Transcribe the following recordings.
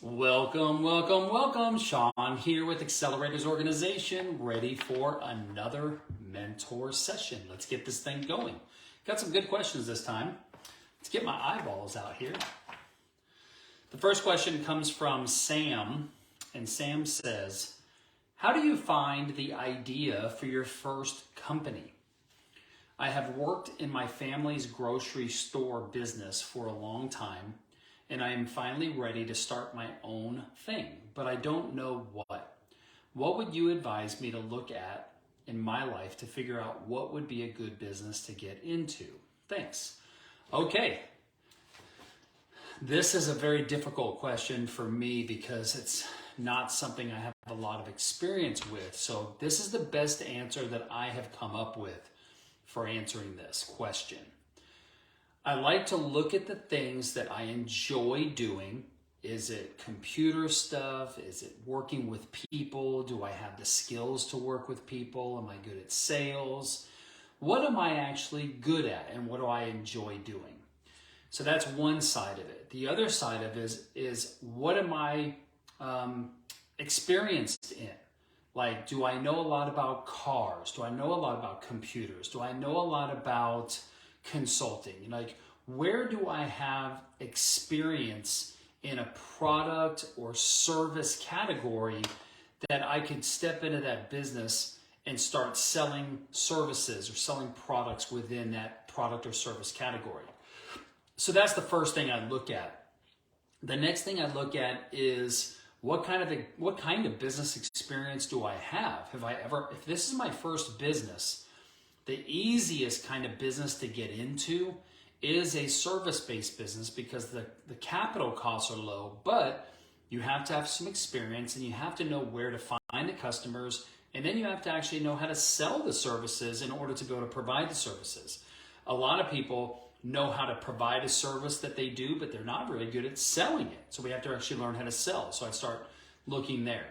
Welcome, welcome, welcome. Shawn here with Accelerators Organization, ready for another mentor session. Let's get this thing going. Got some good questions this time. Let's get my eyeballs out here. The first question comes from Sam, and Sam says, how do you find the idea for your first company? I have worked in my family's grocery store business for a long time, and I am finally ready to start my own thing, but I don't know what. What would you advise me to look at in my life to figure out what would be a good business to get into? Thanks. Okay. This is a very difficult question for me because it's not something I have a lot of experience with. So this is the best answer that I have come up with for answering this question. I like to look at the things that I enjoy doing. Is it computer stuff? Is it working with people? Do I have the skills to work with people? Am I good at sales? What am I actually good at, and what do I enjoy doing? So that's one side of it. The other side of it is what am I experienced in? Like, do I know a lot about cars? Do I know a lot about computers? Do I know a lot about consulting? Like, where do I have experience in a product or service category that I could step into that business and start selling services or selling products within that product or service category? So that's the first thing I look at. The next thing I look at is what kind of business experience do I have? If this is my first business, the easiest kind of business to get into is a service-based business because the capital costs are low, but you have to have some experience and you have to know where to find the customers, and then you have to actually know how to sell the services in order to be able to provide the services. A lot of people know how to provide a service that they do, but they're not very good at selling it. So we have to actually learn how to sell. So I start looking there.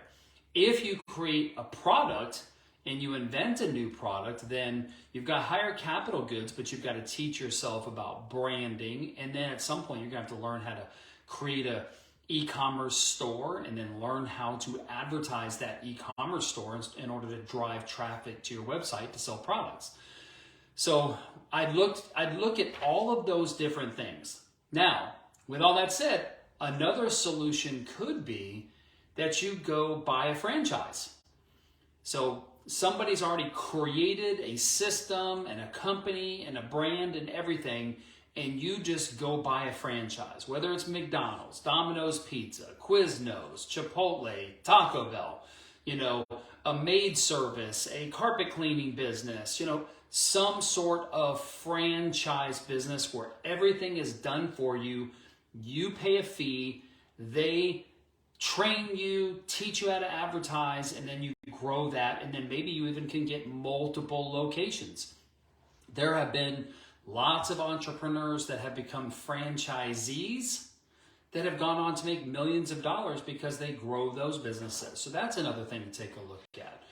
If you create a product and you invent a new product, then you've got higher capital goods, but you've got to teach yourself about branding. And then at some point, you're going to have to learn how to create a e-commerce store and then learn how to advertise that e-commerce store in order to drive traffic to your website to sell products. So I'd look at all of those different things. Now, with all that said, another solution could be that you go buy a franchise. So somebody's already created a system and a company and a brand and everything, and you just go buy a franchise, whether it's McDonald's, Domino's Pizza, Quiznos, Chipotle, Taco Bell, a maid service, a carpet cleaning business, some sort of franchise business where everything is done for you. You pay a fee, they train you, teach you how to advertise, and then you grow that, and then maybe you even can get multiple locations. There have been lots of entrepreneurs that have become franchisees that have gone on to make millions of dollars because they grow those businesses. So that's another thing to take a look at.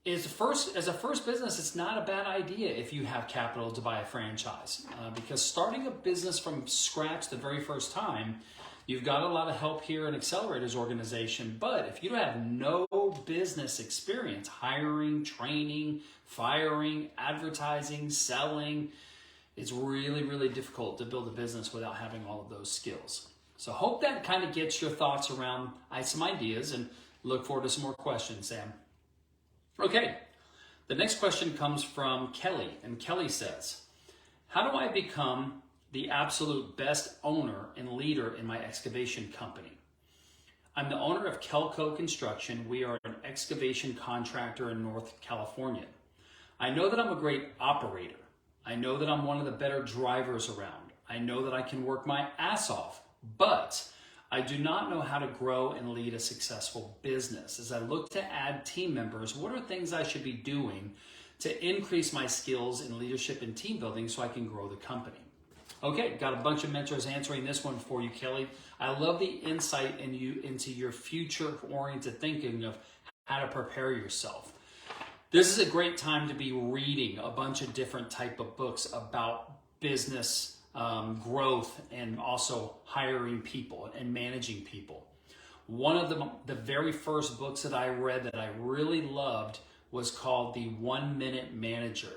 As a first business, it's not a bad idea if you have capital to buy a franchise, because starting a business from scratch the very first time, you've got a lot of help here in Accelerators Organization. But if you have no business experience, hiring, training, firing, advertising, selling, it's really, really difficult to build a business without having all of those skills. So hope that kind of gets your thoughts around some ideas, and look forward to some more questions, Sam. Okay, the next question comes from Kelly, and Kelly says, how do I become the absolute best owner and leader in my excavation company? I'm the owner of Kelco Construction. We are an excavation contractor in North California. I know that I'm a great operator. I know that I'm one of the better drivers around. I know that I can work my ass off, but I do not know how to grow and lead a successful business. As I look to add team members, what are things I should be doing to increase my skills in leadership and team building so I can grow the company? Okay, got a bunch of mentors answering this one for you, Kelly. I love the insight into your future-oriented thinking of how to prepare yourself. This is a great time to be reading a bunch of different type of books about business growth and also hiring people and managing people. One of the very first books that I read that I really loved was called The 1 Minute Manager.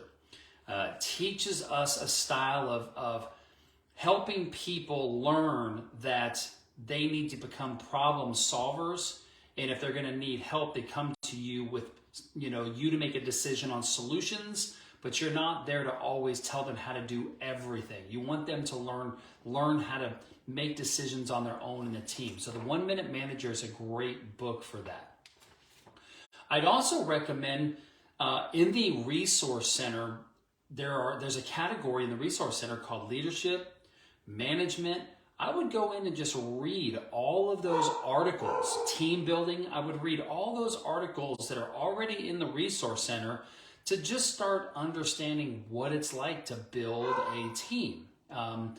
Teaches us a style of helping people learn that they need to become problem solvers, and if they're going to need help, they come to you with you to make a decision on solutions, but you're not there to always tell them how to do everything. You want them to learn how to make decisions on their own in a team. So the 1 Minute Manager is a great book for that. I'd also recommend in the Resource Center, there's a category in the Resource Center called Leadership, Management. I would go in and just read all of those articles. Team building, I would read all those articles that are already in the Resource Center to just start understanding what it's like to build a team. And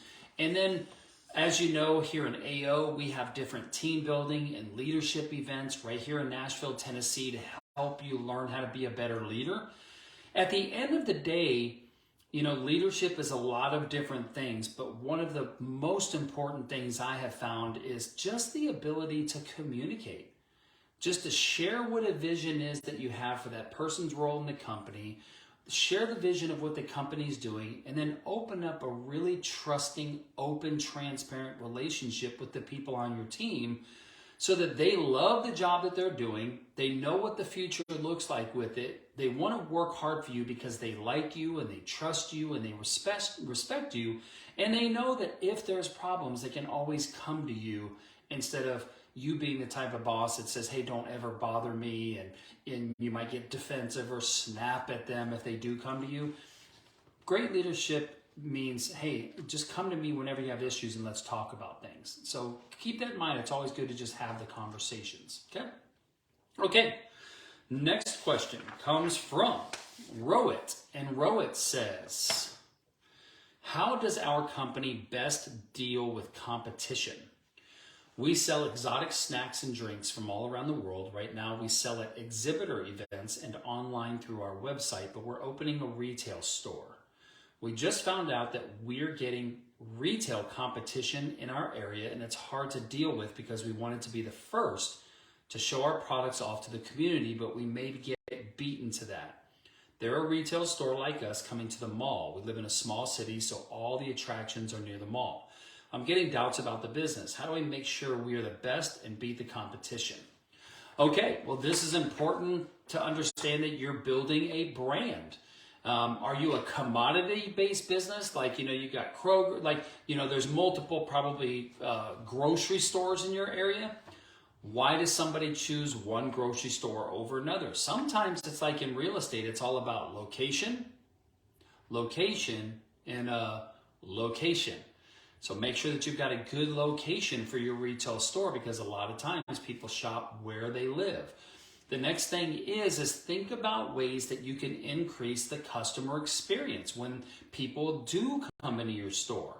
then, as you know, here in AO, we have different team building and leadership events right here in Nashville, Tennessee to help you learn how to be a better leader. At the end of the day, leadership is a lot of different things, but one of the most important things I have found is just the ability to communicate, just to share what a vision is that you have for that person's role in the company, share the vision of what the company is doing, and then open up a really trusting, open, transparent relationship with the people on your team so that they love the job that they're doing. They know what the future looks like with it. They want to work hard for you because they like you and they trust you and they respect you. And they know that if there's problems, they can always come to you instead of you being the type of boss that says, hey, don't ever bother me. And you might get defensive or snap at them if they do come to you. Great leadership means, hey, just come to me whenever you have issues and let's talk about things. So keep that in mind. It's always good to just have the conversations. Okay. Next question comes from Rowit. And Rowit says, how does our company best deal with competition? We sell exotic snacks and drinks from all around the world. Right now, we sell at exhibitor events and online through our website, but we're opening a retail store. We just found out that we're getting retail competition in our area, and it's hard to deal with because we wanted to be the first to show our products off to the community, but we may get beaten to that. They're a retail store like us coming to the mall. We live in a small city, so all the attractions are near the mall. I'm getting doubts about the business. How do we make sure we are the best and beat the competition? Okay, well, this is important to understand that you're building a brand. Are you a commodity-based business? Like, you got Kroger, there's multiple probably grocery stores in your area. Why does somebody choose one grocery store over another? Sometimes it's like in real estate, it's all about location, and location. So make sure that you've got a good location for your retail store because a lot of times people shop where they live. The next thing is think about ways that you can increase the customer experience when people do come into your store.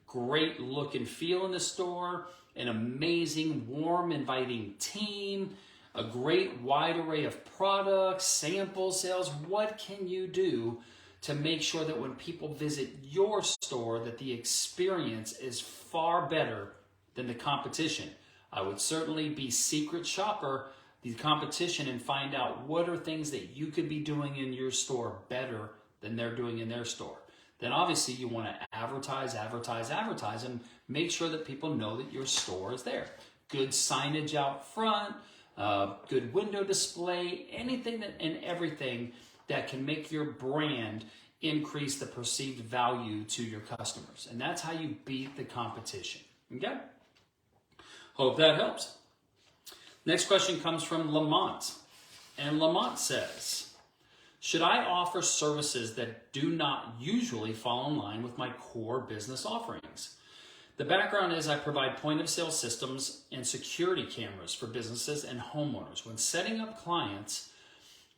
Great look and feel in the store, an amazing, warm, inviting team, a great wide array of products, sample sales. What can you do to make sure that when people visit your store that the experience is far better than the competition? I would certainly be secret shopper the competition and find out what are things that you could be doing in your store better than they're doing in their store. Then obviously you want to advertise, and make sure that people know that your store is there. Good signage out front, good window display, anything and everything that can make your brand increase the perceived value to your customers. And that's how you beat the competition. Okay? Hope that helps. Next question comes from Lamont. And Lamont says, should I offer services that do not usually fall in line with my core business offerings? The background is I provide point-of-sale systems and security cameras for businesses and homeowners. When setting up clients,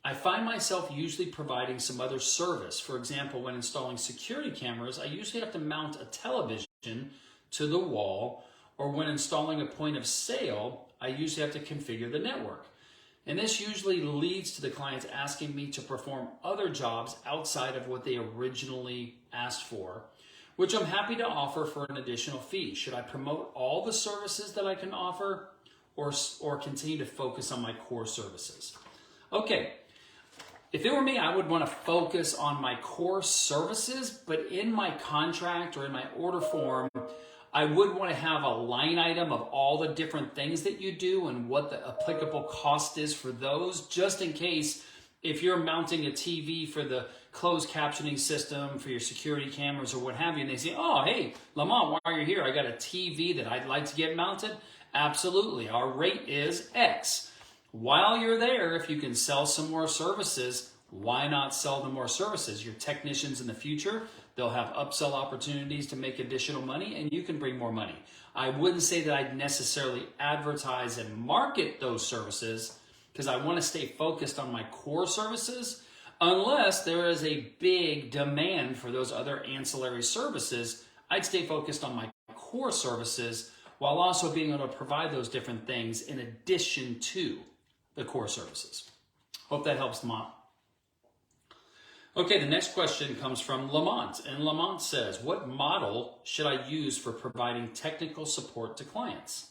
I find myself usually providing some other service. For example, when installing security cameras, I usually have to mount a television to the wall, or when installing a point of sale, I usually have to configure the network. And this usually leads to the clients asking me to perform other jobs outside of what they originally asked for, which I'm happy to offer for an additional fee. Should I promote all the services that I can offer or continue to focus on my core services? Okay, if it were me, I would want to focus on my core services, but in my contract or in my order form, I would want to have a line item of all the different things that you do and what the applicable cost is for those, just in case if you're mounting a TV for the closed captioning system, for your security cameras or what have you, and they say, oh, hey, Lamont, while you're here, I got a TV that I'd like to get mounted. Absolutely. Our rate is X. While you're there, if you can sell some more services, why not sell them more services? Your technicians in the future, they'll have upsell opportunities to make additional money, and you can bring more money. I wouldn't say that I'd necessarily advertise and market those services because I want to stay focused on my core services unless there is a big demand for those other ancillary services. I'd stay focused on my core services while also being able to provide those different things in addition to the core services. Hope that helps, Lamont. Okay, the next question comes from Lamont, and Lamont says, what model should I use for providing technical support to clients?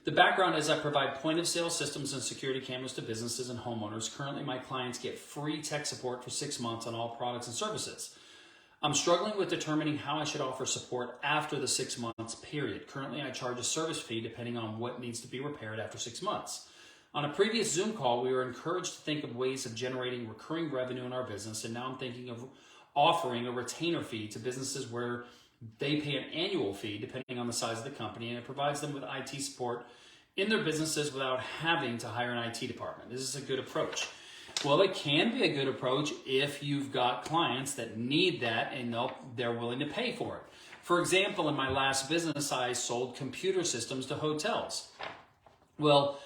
The background is I provide point-of-sale systems and security cameras to businesses and homeowners. Currently, my clients get free tech support for 6 months on all products and services. I'm struggling with determining how I should offer support after the 6 months period. Currently, I charge a service fee depending on what needs to be repaired after 6 months. On a previous Zoom call, we were encouraged to think of ways of generating recurring revenue in our business, and now I'm thinking of offering a retainer fee to businesses where they pay an annual fee depending on the size of the company, and it provides them with IT support in their businesses without having to hire an IT department. This is a good approach. Well, it can be a good approach if you've got clients that need that and they're willing to pay for it. For example, in my last business, I sold computer systems to hotels. Well,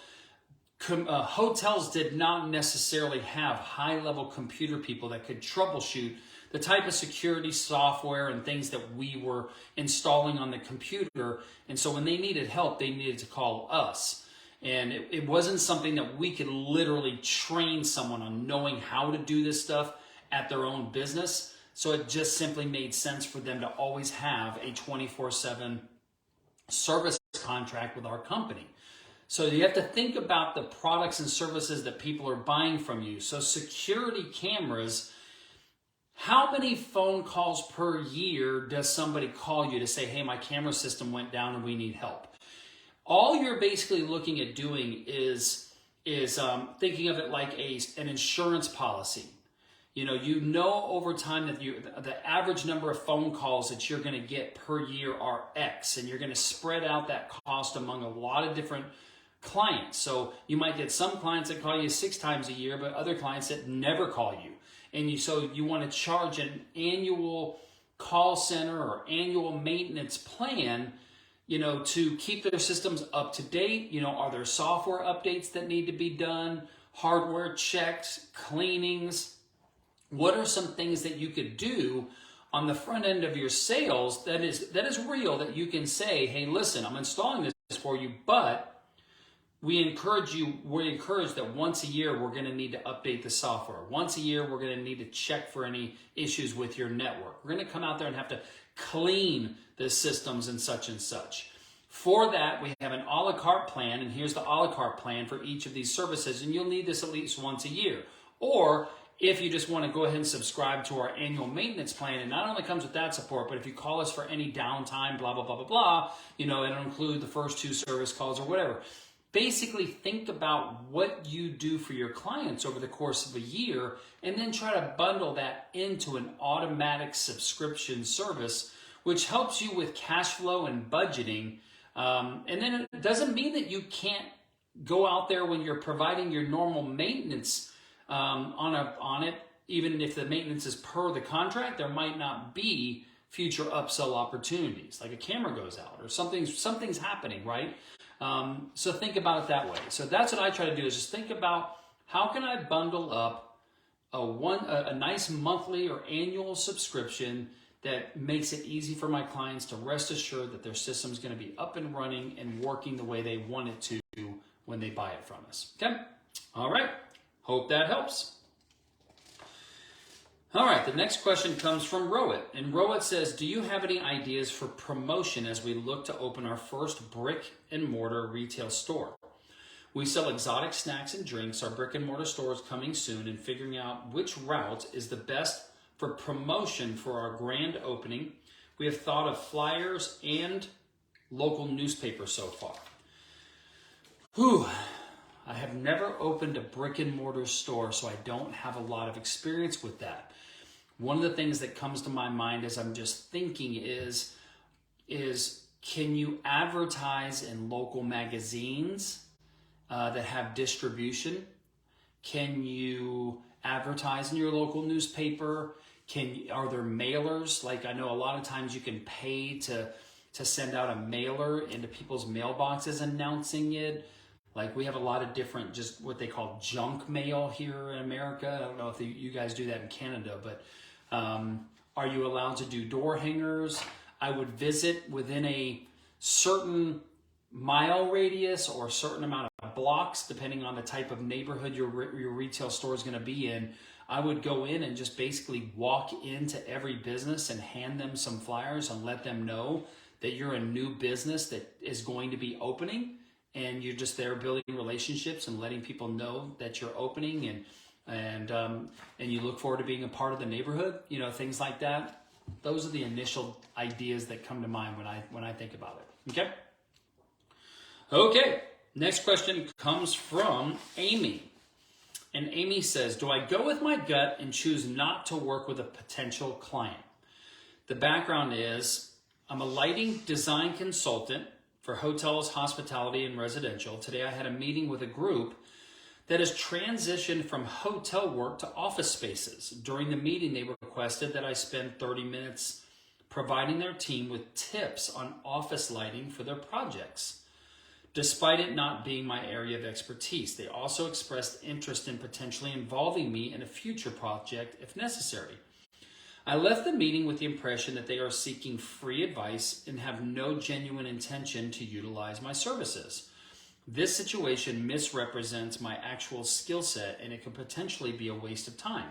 hotels did not necessarily have high-level computer people that could troubleshoot the type of security software and things that we were installing on the computer. And so when they needed help, they needed to call us. And it wasn't something that we could literally train someone on knowing how to do this stuff at their own business. So it just simply made sense for them to always have a 24/7 service contract with our company. So you have to think about the products and services that people are buying from you. So security cameras, how many phone calls per year does somebody call you to say, hey, my camera system went down and we need help? All you're basically looking at doing is thinking of it like an insurance policy. You know over time that the average number of phone calls that you're going to get per year are X, and you're going to spread out that cost among a lot of different clients. So you might get some clients that call you 6 times a year, but other clients that never call you. And so you want to charge an annual call center or annual maintenance plan, to keep their systems up to date. Are there software updates that need to be done, hardware checks, cleanings? What are some things that you could do on the front end of your sales that is real, that you can say, hey, listen, I'm installing this for you, but we encourage that once a year we're going to need to update the software. Once a year we're going to need to check for any issues with your network. We're going to come out there and have to clean the systems and such. For that, we have an a la carte plan, and here's the a la carte plan for each of these services, and you'll need this at least once a year. Or if you just want to go ahead and subscribe to our annual maintenance plan, it not only comes with that support, but if you call us for any downtime, blah, blah, blah, blah, blah, it'll include the first 2 service calls or whatever. Basically, think about what you do for your clients over the course of a year, and then try to bundle that into an automatic subscription service, which helps you with cash flow and budgeting. And then it doesn't mean that you can't go out there when you're providing your normal maintenance on it. Even if the maintenance is per the contract, there might not be future upsell opportunities, like a camera goes out or something's happening, right? So think about it that way. So that's what I try to do, is just think about how can I bundle up a nice monthly or annual subscription that makes it easy for my clients to rest assured that their system is going to be up and running and working the way they want it to when they buy it from us. Okay? All right. Hope that helps. All right, the next question comes from Rowett. And Rowett says, do you have any ideas for promotion as we look to open our first brick and mortar retail store? We sell exotic snacks and drinks. Our brick and mortar store is coming soon, and figuring out which route is the best for promotion for our grand opening. We have thought of flyers and local newspapers so far. Whew. I have never opened a brick and mortar store, so I don't have a lot of experience with that. One of the things that comes to my mind as I'm just thinking is can you advertise in local magazines that have distribution? Can you advertise in your local newspaper? Are there mailers? Like, I know a lot of times you can pay to send out a mailer into people's mailboxes announcing it. Like, we have a lot of different, just what they call junk mail here in America. I don't know if you guys do that in Canada, but are you allowed to do door hangers? I would visit within a certain mile radius or a certain amount of blocks, depending on the type of neighborhood your retail store is going to be in. I would go in and just basically walk into every business and hand them some flyers and let them know that you're a new business that is going to be opening, and you're just there building relationships and letting people know that you're opening, and you look forward to being a part of the neighborhood, things like that. Those are the initial ideas that come to mind when I think about it. Okay, next question comes from Amy. And Amy says, do I go with my gut and choose not to work with a potential client? The background is I'm a lighting design consultant for hotels, hospitality, and residential. Today I had a meeting with a group that has transitioned from hotel work to office spaces. During the meeting, they requested that I spend 30 minutes providing their team with tips on office lighting for their projects. Despite it not being my area of expertise, they also expressed interest in potentially involving me in a future project if necessary. I left the meeting with the impression that they are seeking free advice and have no genuine intention to utilize my services. This situation misrepresents my actual skill set, and it could potentially be a waste of time,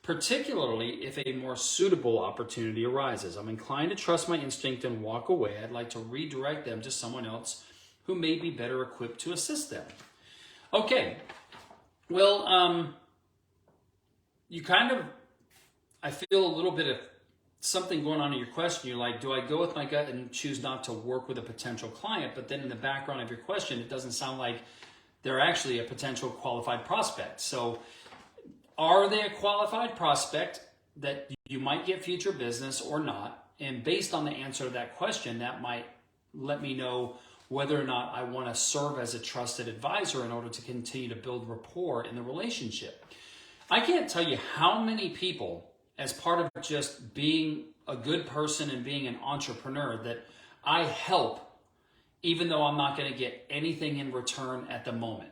particularly if a more suitable opportunity arises. I'm inclined to trust my instinct and walk away. I'd like to redirect them to someone else who may be better equipped to assist them. Okay, well, I feel a little bit of something going on in your question. You're like, do I go with my gut and choose not to work with a potential client? But then in the background of your question, it doesn't sound like they're actually a potential qualified prospect. So are they a qualified prospect that you might get future business or not? And based on the answer to that question, that might let me know whether or not I want to serve as a trusted advisor in order to continue to build rapport in the relationship. I can't tell you how many people, as part of just being a good person and being an entrepreneur, that I help, even though I'm not going to get anything in return at the moment.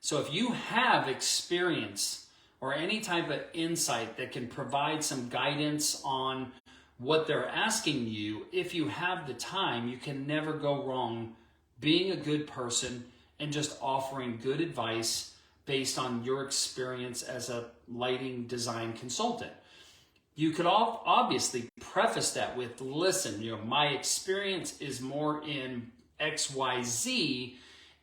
So if you have experience or any type of insight that can provide some guidance on what they're asking you, if you have the time, you can never go wrong being a good person and just offering good advice based on your experience as a lighting design consultant. You could obviously preface that with, listen, my experience is more in XYZ,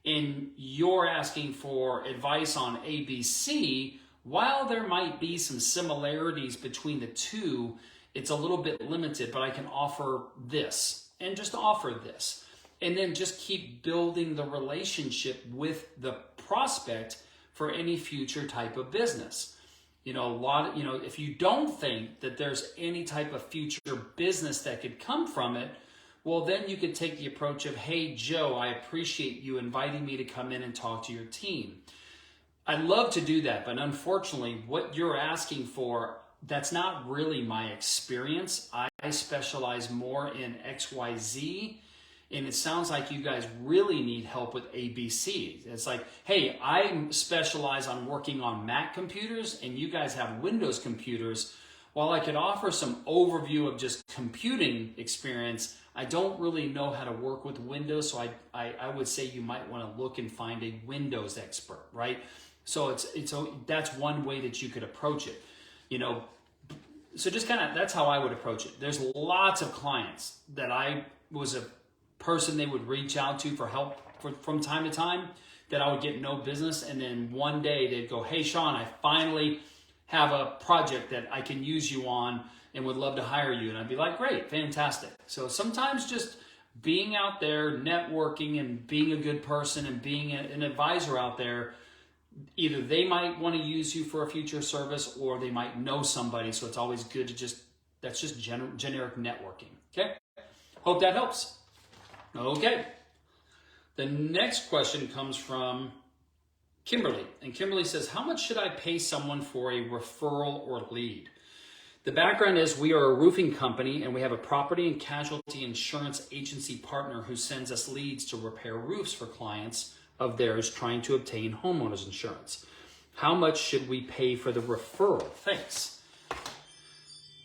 and you're asking for advice on ABC. While there might be some similarities between the two, it's a little bit limited, but I can offer this and just offer this. And then just keep building the relationship with the prospect for any future type of business. If you don't think that there's any type of future business that could come from it, well, then you could take the approach of, hey, Joe, I appreciate you inviting me to come in and talk to your team. I'd love to do that, but unfortunately, what you're asking for, that's not really my experience. I specialize more in XYZ, and it sounds like you guys really need help with ABC. It's like, hey, I specialize on working on Mac computers, and you guys have Windows computers. While I could offer some overview of just computing experience, I don't really know how to work with Windows, so I would say you might want to look and find a Windows expert, right? So that's one way that you could approach it. so just kind of, that's how I would approach it. There's lots of clients that I was a person they would reach out to for help from time to time that I would get no business. And then one day they'd go, hey, Shawn, I finally have a project that I can use you on and would love to hire you. And I'd be like, great, fantastic. So sometimes just being out there, networking and being a good person and being an advisor out there, either they might want to use you for a future service or they might know somebody. So it's always good to that's just generic networking. Okay. Hope that helps. Okay. The next question comes from Kimberly. And Kimberly says, how much should I pay someone for a referral or lead? The background is we are a roofing company and we have a property and casualty insurance agency partner who sends us leads to repair roofs for clients of theirs trying to obtain homeowners insurance. How much should we pay for the referral? Thanks.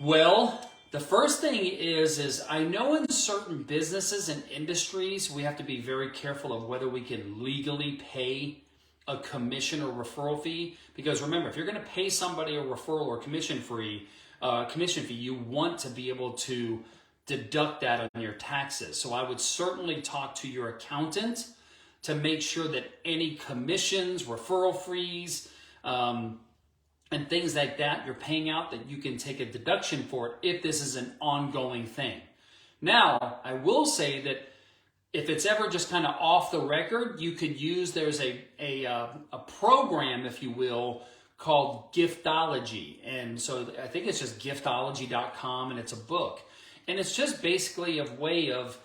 Well, the first thing is I know in certain businesses and industries, we have to be very careful of whether we can legally pay a commission or referral fee. Because remember, if you're going to pay somebody a referral or commission fee, you want to be able to deduct that on your taxes. So I would certainly talk to your accountant to make sure that any commissions, referral fees, and things like that you're paying out, that you can take a deduction for it if this is an ongoing thing. Now, I will say that if it's ever just kind of off the record, you could use, there's a program, if you will, called Giftology. And so I think it's just giftology.com, and it's a book. And it's just basically a way of,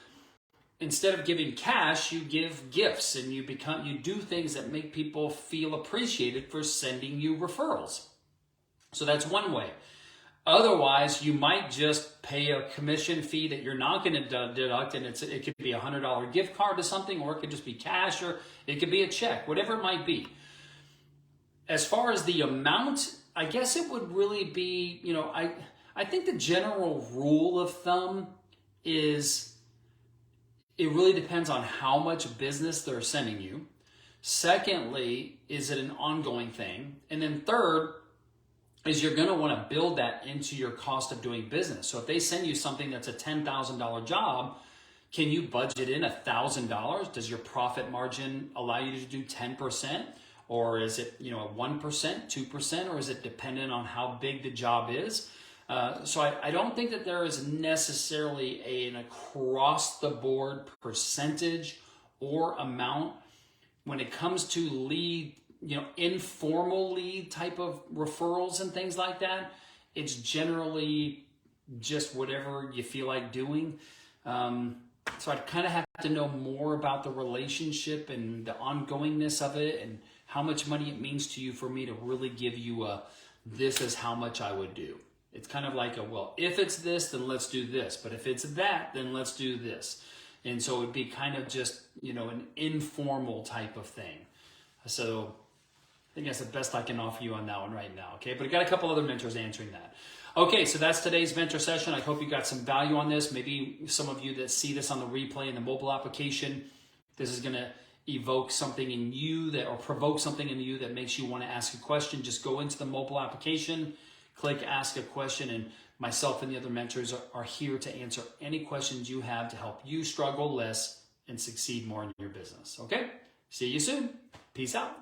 instead of giving cash, you give gifts, and you do things that make people feel appreciated for sending you referrals. So that's one way. Otherwise, you might just pay a commission fee that you're not going to deduct, and it could be a $100 gift card to something, or it could just be cash, or it could be a check, whatever it might be. As far as the amount, I guess it would really be, I think the general rule of thumb is it really depends on how much business they're sending you. Secondly, is it an ongoing thing? And then third, is you're going to want to build that into your cost of doing business. So if they send you something that's a $10,000 job, can you budget in $1,000? Does your profit margin allow you to do 10%? Or is it, 1%, 2%, or is it dependent on how big the job is? So I don't think that there is necessarily an across-the-board percentage or amount when it comes to lead, informal lead type of referrals and things like that. It's generally just whatever you feel like doing. So I'd kind of have to know more about the relationship and the ongoingness of it and how much money it means to you for me to really give you this is how much I would do. It's kind of like if it's this, then let's do this. But if it's that, then let's do this. And so it'd be kind of just, an informal type of thing. So I think that's the best I can offer you on that one right now. Okay, but I got a couple other mentors answering that. Okay, so that's today's mentor session. I hope you got some value on this. Maybe some of you that see this on the replay in the mobile application, this is going to evoke something in you or provoke something in you that makes you want to ask a question. Just go into the mobile application, click ask a question, and myself and the other mentors are here to answer any questions you have to help you struggle less and succeed more in your business. Okay? See you soon. Peace out.